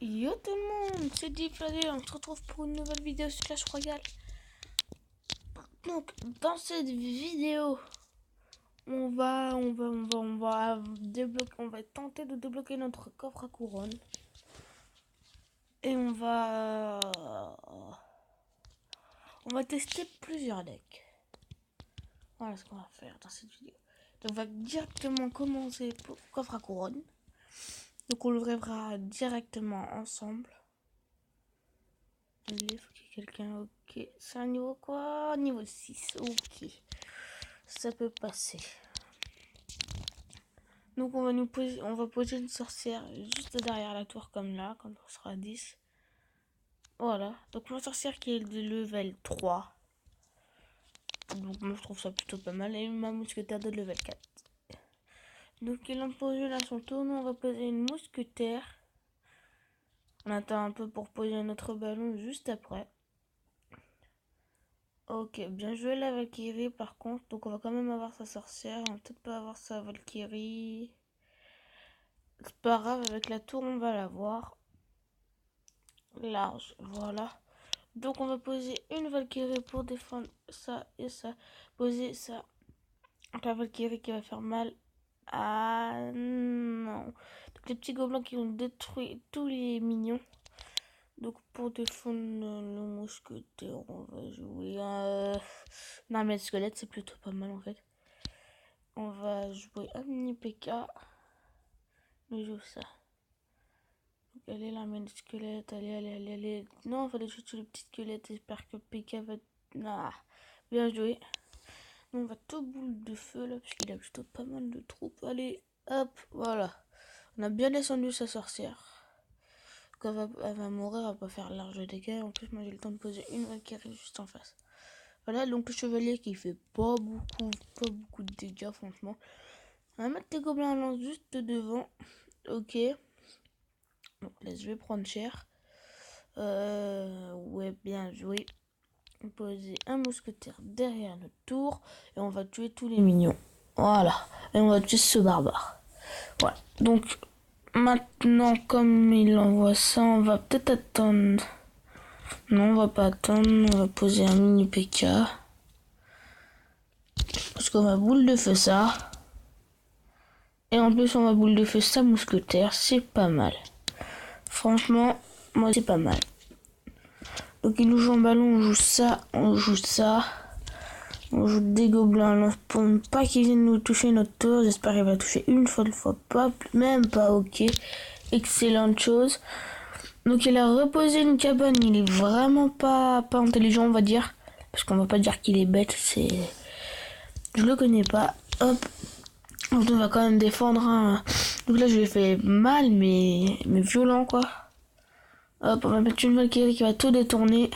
Yo tout le monde, c'est Diffladé, on se retrouve pour une nouvelle vidéo sur Clash Royale. Donc dans cette vidéo, on va tenter de débloquer notre coffre à couronne. Et on va tester plusieurs decks. Voilà ce qu'on va faire dans cette vidéo. Donc on va directement commencer pour coffre à couronne. Donc on l'ouvrira directement ensemble. Il faut qu'il y ait quelqu'un. Ok, c'est un niveau quoi? Niveau 6. Ok, ça peut passer. Donc on va poser une sorcière juste derrière la tour comme là, quand on sera à 10. Voilà, donc ma sorcière qui est de level 3. Donc moi je trouve ça plutôt pas mal. Et ma mousquetaire de level 4. Donc il en pose une à son tour. Nous on va poser une mousquetaire. On attend un peu pour poser notre ballon juste après. Ok, bien joué la Valkyrie par contre. Donc on va quand même avoir sa sorcière. On va peut-être pas avoir sa Valkyrie. C'est pas grave, avec la tour on va l'avoir. Large, voilà. Donc on va poser une Valkyrie pour défendre ça et ça. Poser ça. La Valkyrie qui va faire mal. Ah non. Donc les petits gobelins qui ont détruit tous les minions. Donc pour défendre le mousquetaire, on va jouer non mais le squelette c'est plutôt pas mal en fait. On va jouer un mini PK. On joue ça. Donc elle est là, mais le squelette, allez. Non, il fallait juste le petit squelette. J'espère que PK va... Ah, bien joué. Donc on va tout boule de feu là, parce qu'il a plutôt pas mal de troupes. Allez, hop, voilà. On a bien descendu sa sorcière. Quand elle va mourir, elle va pas faire large dégâts. En plus, moi j'ai le temps de poser une Valkyrie juste en face. Voilà, donc le chevalier qui fait pas beaucoup de dégâts, franchement. On va mettre les gobelins à lance juste devant. Ok. Donc là, je vais prendre cher. Ouais, bien joué. Poser un mousquetaire derrière notre tour. Et on va tuer tous les minions. Voilà. Et on va tuer ce barbare. Voilà. Donc, maintenant, comme il envoie ça, on va peut-être attendre. Non, on va pas attendre. On va poser un mini PK. Parce qu'on va boule de feu ça. Et en plus, on va boule de feu sa mousquetaire. C'est pas mal. Franchement, moi, c'est pas mal. Donc, il nous joue en ballon. On joue ça. On joue des gobelins pour ne pas qu'ils viennent nous toucher notre tour. J'espère qu'il va toucher une fois pas. Même pas, ok. Excellente chose. Donc, il a reposé une cabane. Il est vraiment pas intelligent, on va dire. Parce qu'on va pas dire qu'il est bête. Je le connais pas. Hop. Donc on va quand même défendre. Donc là je lui ai fait mal mais violent quoi. Hop, on va mettre une Valkyrie qui va tout détourner.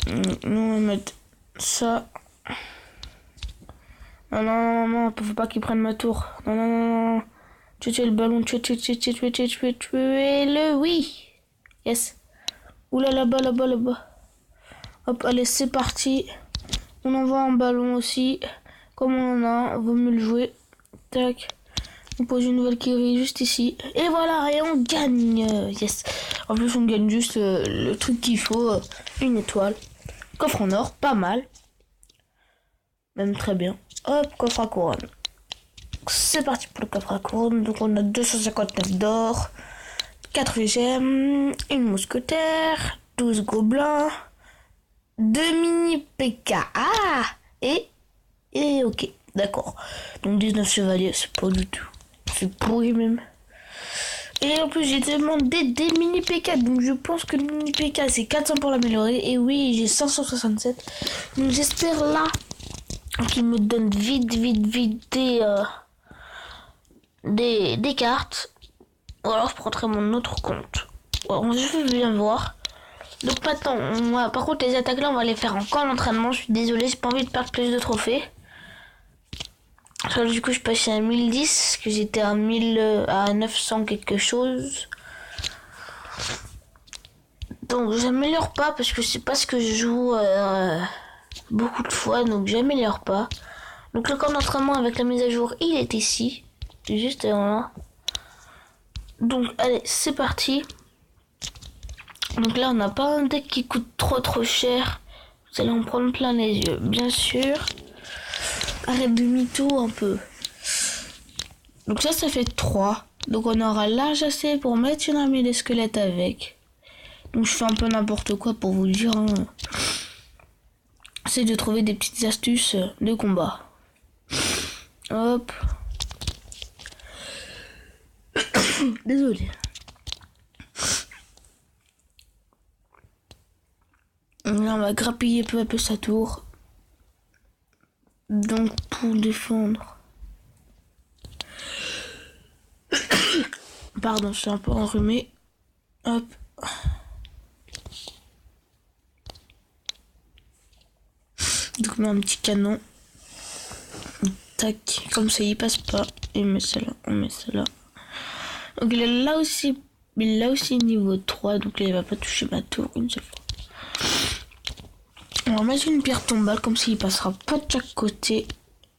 Nous on va mettre ça. Non, faut pas qu'il prenne ma tour. Non. Tuez le ballon, tuez-le, oui. Yes. Oula là-bas. Hop, allez c'est parti. On envoie un ballon aussi. Comme on en a, vaut mieux le jouer. Tac. On pose une Valkyrie juste ici. Et voilà, et on gagne. Yes. En plus, on gagne juste le truc qu'il faut. Une étoile. Coffre en or, pas mal. Même très bien. Hop, coffre à couronne. C'est parti pour le coffre à couronne. Donc on a 259 d'or. 4 gemmes. Une mousquetaire. 12 gobelins. 2 mini PK. Ah. Et ok. D'accord. Donc 19 chevaliers, c'est pas du tout. C'est pourri même. Et en plus j'ai demandé des mini PK. Donc je pense que le mini PK c'est 400 pour l'améliorer. Et oui j'ai 567. Donc j'espère là qu'il me donne vite des cartes. Ou alors je prendrai mon autre compte. Alors, je vais bien voir. Donc maintenant, par contre les attaques là on va les faire encore l'entraînement. Je suis désolée, j'ai pas envie de perdre plus de trophées. Du coup, je passais à 1010, parce que j'étais à 900 quelque chose. Donc, j'améliore pas, parce que c'est pas ce que je joue beaucoup de fois, donc j'améliore pas. Donc, le camp d'entraînement avec la mise à jour, il est ici. Juste là. Donc allez, c'est parti. Donc là, on n'a pas un deck qui coûte trop cher. Vous allez en prendre plein les yeux, bien sûr. Arrête de mytho un peu. Donc ça fait 3. Donc on aura large assez pour mettre une armée de squelettes avec. Donc je fais un peu n'importe quoi pour vous dire. Hein. C'est de trouver des petites astuces de combat. Hop. Désolé. Là on va grappiller peu à peu sa tour. Donc pour défendre. Pardon, je suis un peu enrhumé. Hop. Donc on met un petit canon. Tac. Comme ça il passe pas. Et on met ça là. On met ça là. Donc il est là aussi. Il est là aussi niveau 3. Donc là il va pas toucher ma tour une seule fois. On va mettre une pierre tombale. Comme ça il passera pas de chaque côté.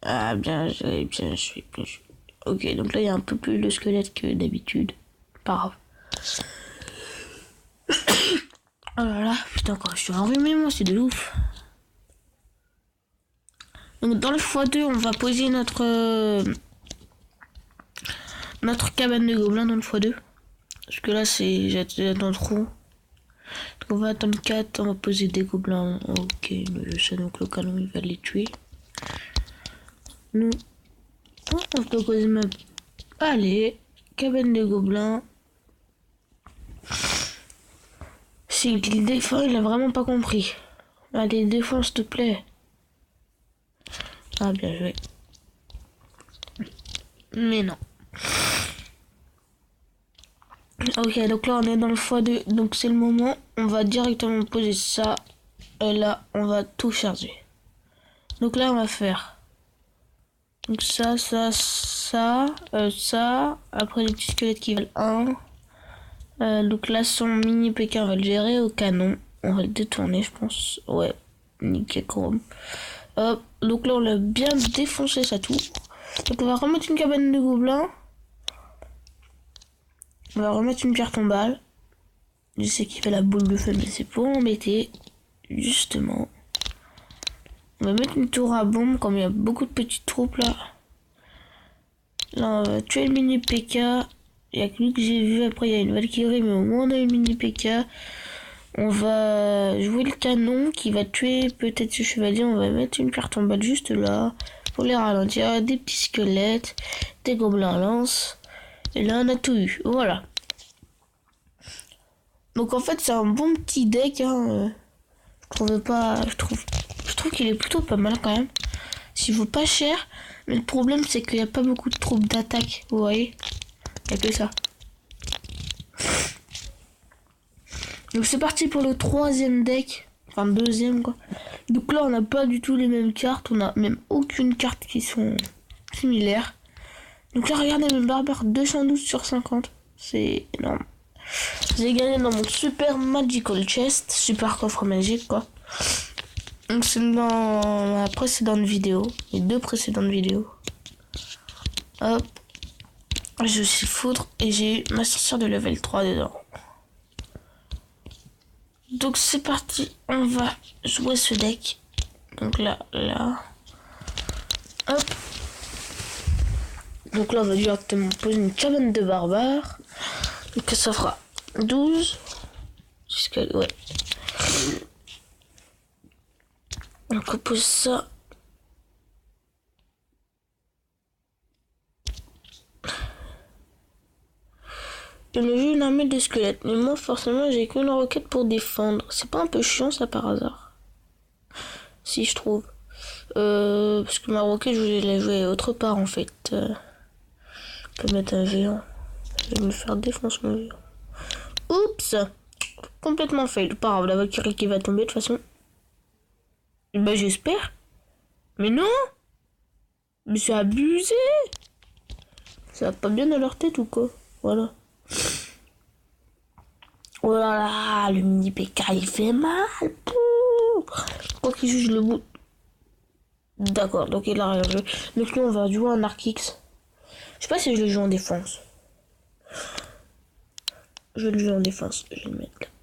Ah bien joué, bien joué, bien joué. Ok, donc là il y a un peu plus de squelette que d'habitude. Pas grave. Oh là là, putain, quand je suis enrhumé, moi, c'est de ouf. Donc dans le x2, on va poser notre cabane de gobelins dans le x2. Parce que là, j'attends trop. Donc on va attendre 4, on va poser des gobelins. Ok, mais je sais, donc le canon, il va les tuer. Nous, on peut poser même. Allez, cabane de gobelins. Si il défend, il a vraiment pas compris. Allez, défends, s'il te plaît. Ah, bien joué. Mais non. Ok, donc là, on est dans le x2. Donc, c'est le moment. On va directement poser ça. Et là, on va tout charger. Donc là, on va faire. Donc ça. Après, les petits squelettes qui valent 1. Donc là, son mini PK, on va le gérer au canon. On va le détourner, je pense. Ouais, nickel chrome. Hop, donc là, on a bien défoncé sa tour. Donc on va remettre une cabane de gobelins. On va remettre une pierre tombale. Je sais qu'il fait la boule de feu, mais c'est pour embêter. Justement. On va mettre une tour à bombe, comme il y a beaucoup de petites troupes là. Là, on va tuer le mini PK. Il y a que lui que j'ai vu. Après, il y a une Valkyrie, mais au moins on a une mini PK. On va jouer le canon qui va tuer peut-être ce chevalier. On va mettre une pierre tombale juste là pour les ralentir. Des petits squelettes, des gobelins à lance. Et là, on a tout eu. Voilà. Donc en fait, c'est un bon petit deck. Hein. Je trouve qu'il est plutôt pas mal quand même. S'il vaut pas cher. Mais le problème, c'est qu'il n'y a pas beaucoup de troupes d'attaque. Vous voyez? Il n'y a que ça. Donc c'est parti pour le troisième deck. Enfin, deuxième quoi. Donc là, on n'a pas du tout les mêmes cartes. On n'a même aucune carte qui sont similaires. Donc là, regardez, mes barbares 212 sur 50. C'est énorme. J'ai gagné dans mon super magical chest. Super coffre magique quoi. Donc c'est dans la précédente vidéo. Les 2 précédentes vidéos. Hop. Je suis foudre et j'ai eu ma sorcière de level 3 dedans. Donc c'est parti. On va jouer ce deck. Donc là. Hop. Donc là on va directement poser une cabane de barbares. Donc ça fera 12. Jusqu'à... Ouais. Donc on pose ça. Je me vu une armée de squelettes, mais moi forcément j'ai qu'une roquette pour défendre. C'est pas un peu chiant ça par hasard? Si je trouve. Parce que ma roquette je voulais la jouer autre part en fait. Je peux mettre un géant. Je vais me faire défoncer mon géant. Oups! Complètement fail. Pas grave, la Valkyrie qui va tomber de toute façon. Bah j'espère. Mais non! Mais c'est abusé! Ça va pas bien dans leur tête ou quoi? Voilà. Oh là là, le mini PK il fait mal. Quoi qu'il juge le bout. D'accord, donc il a rien joué. Donc nous on va jouer un Arc X. Je sais pas si je le joue en défense. Je le mets en défense. Je vais le mettre là.